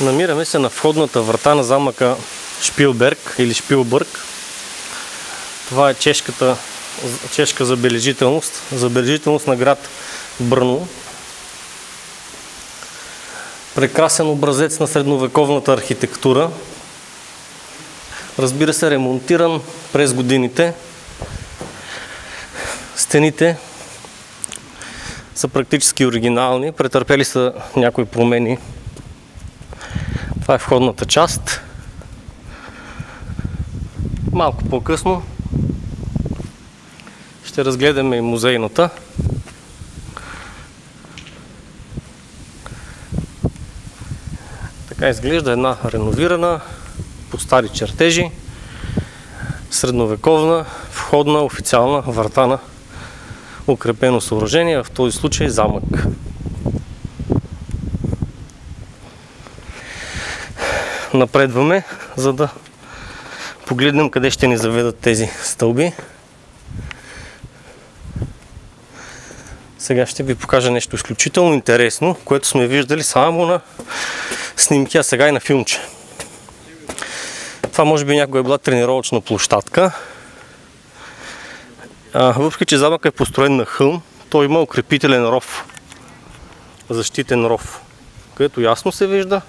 Намираме се на входната врата на замъка Шпилберг или Шпилбърг. Това е чешка забележителност на град Брно. Прекрасен образец на средновековната архитектура. Разбира се, ремонтиран през годините. Стените са практически оригинални, претърпели са някои промени. Това е входната част. Малко по-късно ще разгледаме и музейната. Така изглежда една реновирана, по стари чертежи, средновековна, входна, официална врата на укрепено съоръжение, в този случай замък. Напредваме, за да погледнем къде ще ни заведат тези стълби. Сега ще ви покажа нещо изключително интересно, което сме виждали само на снимки, а сега и на филмче. Това може би някога е била тренировъчна площадка. Въпреки че замъкът е построен на хълм, той има укрепителен ров, защитен ров, където ясно се виждат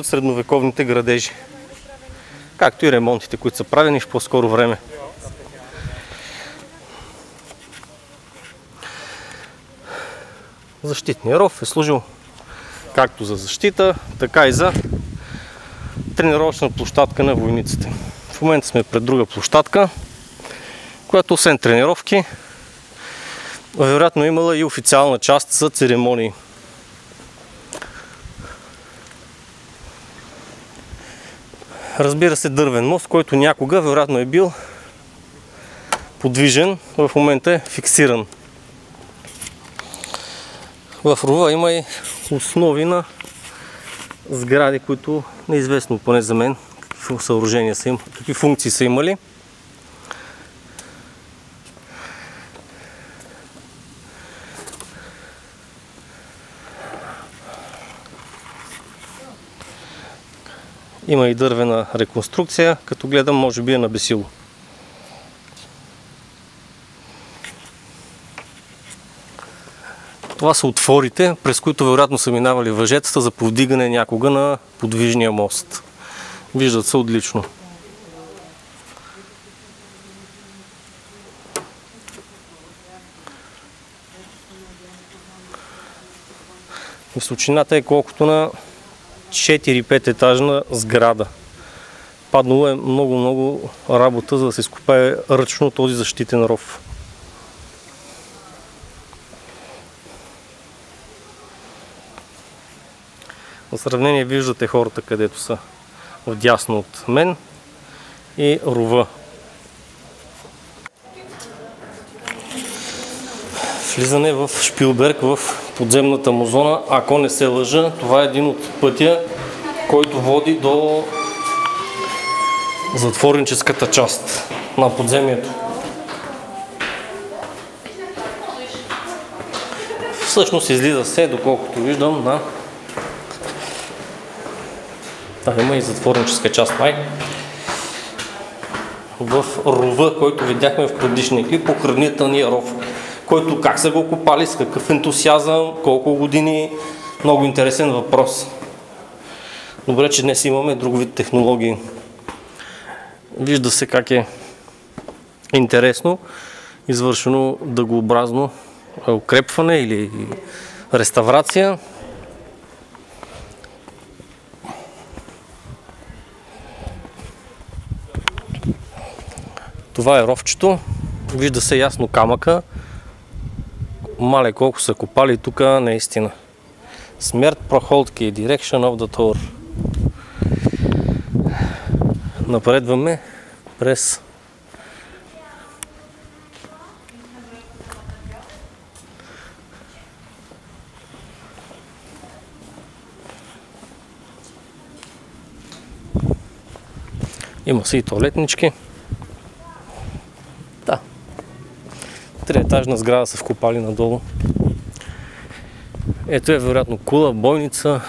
средновековните градежи, както и ремонтите, които са правени в по-скоро време. Защитният ров е служил както за защита, така и за тренировъчна площадка на войниците. В момента сме пред друга площадка, която освен тренировки, вероятно имала и официална част за церемонии. Разбира се, дървен мост, който някога вероятно е бил подвижен, в момента е фиксиран. В рова има и основи на сгради, които неизвестно поне за мен какви съоръжения са имали, какви функции са имали. Има и дървена реконструкция, като гледам, може би е набесило. Това са отворите, през които вероятно са минавали въжетата за повдигане някога на подвижния мост. Виждат се отлично. Височината е колкото на 4-5 етажна сграда. Паднало е много работа, за да се изкопае ръчно този защитен ров. За сравнение виждате хората, където са вдясно от мен, и рова. Влизане в Шпилберг, в подземната му зона, ако не се лъжа, това е един от пътя, който води до затворническата част на подземието. Всъщност излиза се, доколкото виждам, на... Да, има и затворническа част май. В рова, който видяхме в предишния клип, охранителния ров, който как са го копали, с какъв ентусиазъм, колко години, много интересен въпрос. Добре, че днес имаме друг вид технологии. Вижда се как е интересно извършено дъгообразно укрепване или реставрация. Това е ровчето. Вижда се ясно камъка. Мале колко са копали тук, наистина. Смерт проходки, direction of the tour. Напредваме през има си и тоалетнички. Да. 3-етажна сграда са вкопали надолу. Ето е вероятно кула, бойница.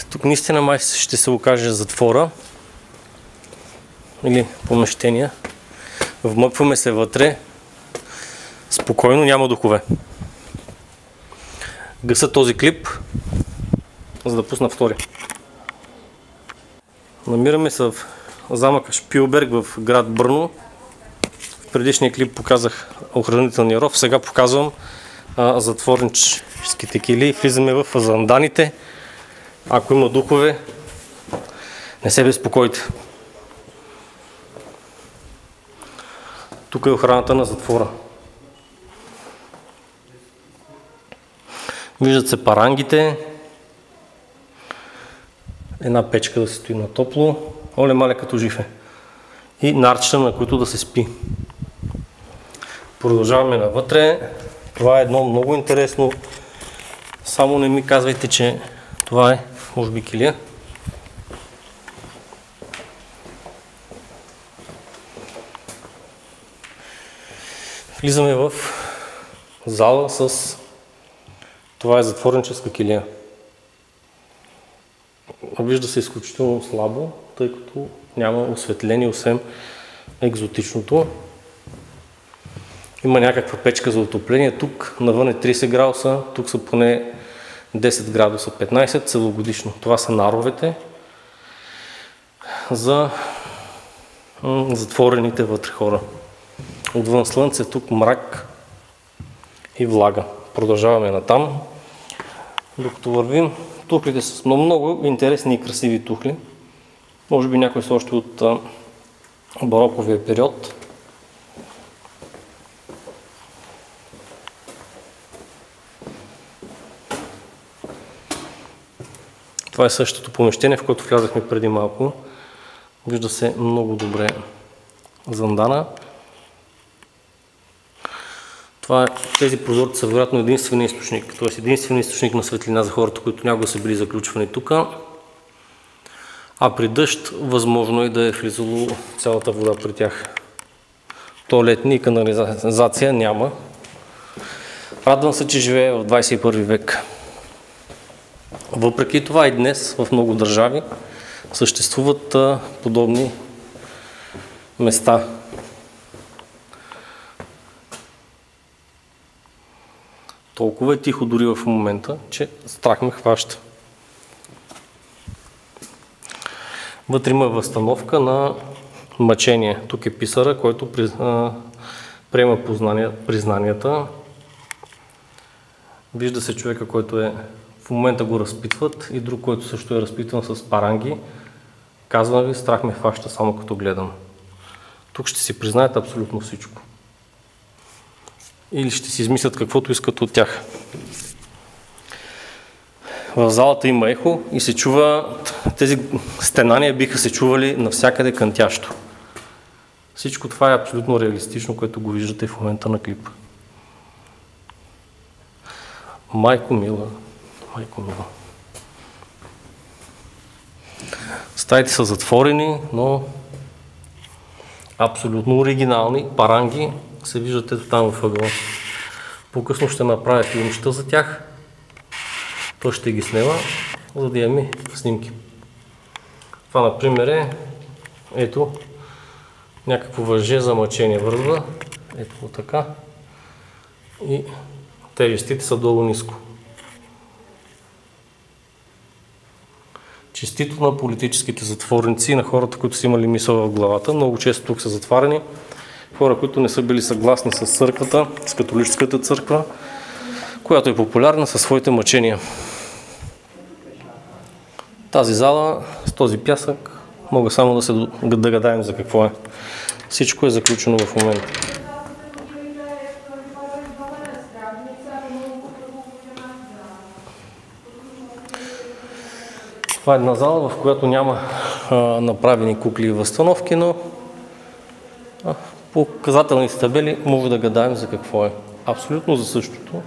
Тук наистина май ще се окаже затвора или помещения. Вмъкваме се вътре. Спокойно, няма духове. Гъса този клип, за да пусна втори. Намираме се в замъка Шпилберг в град Брно. В предишния клип показах охранителния ров, сега показвам затворническите килии. Влизаме в занданите. Ако има духове, не се безпокойте. Тук е охраната на затвора. Виждат се парангите. Една печка да се стои на топло. Оле мале като жив е. И нарчета, на които да се спи. Продължаваме навътре. Това е едно много интересно. Само не ми казвайте, че това е, може би, килия. Влизаме в зала с... Това е затворническа килия. Вижда се изключително слабо, тъй като няма осветление, освен екзотичното. Има някаква печка за отопление. Тук навън е 30 градуса, тук са поне 10 градуса, 15 целогодишно. Това са наровете за затворените вътре хора. Отвън слънце, тук мрак и влага. Продължаваме натам. Докато вървим, тухлите са много интересни и красиви тухли. Може би някои са още от бароковия период. Това е същото помещение, в което влязахме преди малко. Вижда се много добре зандана. Тези прозорци са вероятно единствен източник, т.е. единствен източник на светлина за хората, които някога са били заключвани тук. А при дъжд възможно е да е влизало цялата вода при тях. Тоалетни и канализация няма. Радвам се, че живея в 21 век. Въпреки това и днес в много държави съществуват подобни места. Толкова е тихо дори в момента, че страх ме хваща. Вътре има възстановка на мъчение. Тук е писара, който приема признанията. Вижда се човека, който в момента го разпитват, и друг, който също е разпитван с паранги. Казвам ви, страх ме хваща само като гледам. Тук ще си признаят абсолютно всичко. Или ще си измислят каквото искат от тях. В залата има ехо и се чува, тези стенания биха се чували навсякъде кънтящо. Всичко това е абсолютно реалистично, което го виждате в момента на клипа. Майко мила, майко мила. Стаите са затворени, но абсолютно оригинални паранги се виждате там в ъгъла. По-късно ще направя филмчета за тях. Той ще ги снема, за да имаме снимки. Това, например, е ето някакво въже за мъчение вързва. Ето така. И тежестите са долу ниско. Честито на политическите затворници и на хората, които са имали мисъл в главата. Много често тук са затварени хора, които не са били съгласни с църквата, с католическата църква, която е популярна със своите мъчения. Тази зала с този пясък мога само да гадаем за какво е. Всичко е заключено в момента. Това е една зала, в която няма направени кукли и възстановки, но показателните табели може да гадаем за какво е. Абсолютно за същото.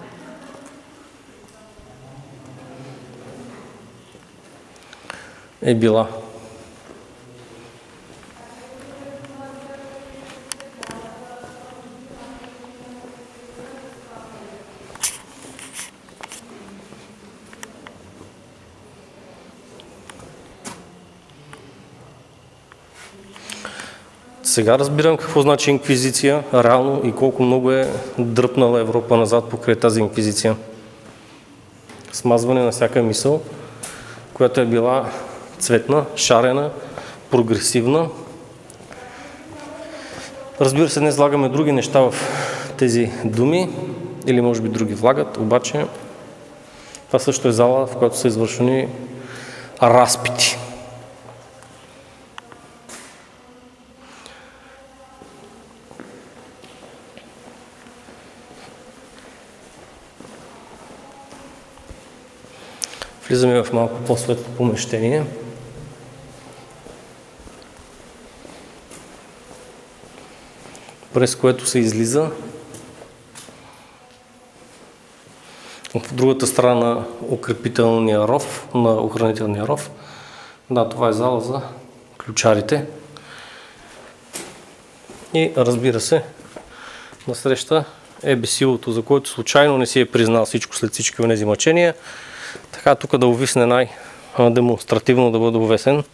Е била. Сега разбирам какво значи инквизиция, реално и колко много е дръпнала Европа назад покрай тази инквизиция. Смазване на всяка мисъл, която е била цветна, шарена, прогресивна. Разбира се, днес влагаме други неща в тези думи, или може би други влагат, обаче това също е зала, в която са извършени разпити. Влизаме в малко по-светло помещение. През което се излиза в другата страна на укрепителния ров, на охранителния ров. Да, това е зала за ключарите. И разбира се, насреща е бесилото, за който случайно не си е признал всичко след всички онези мъчения. Така тук да увисне най-демонстративно да бъде увесен.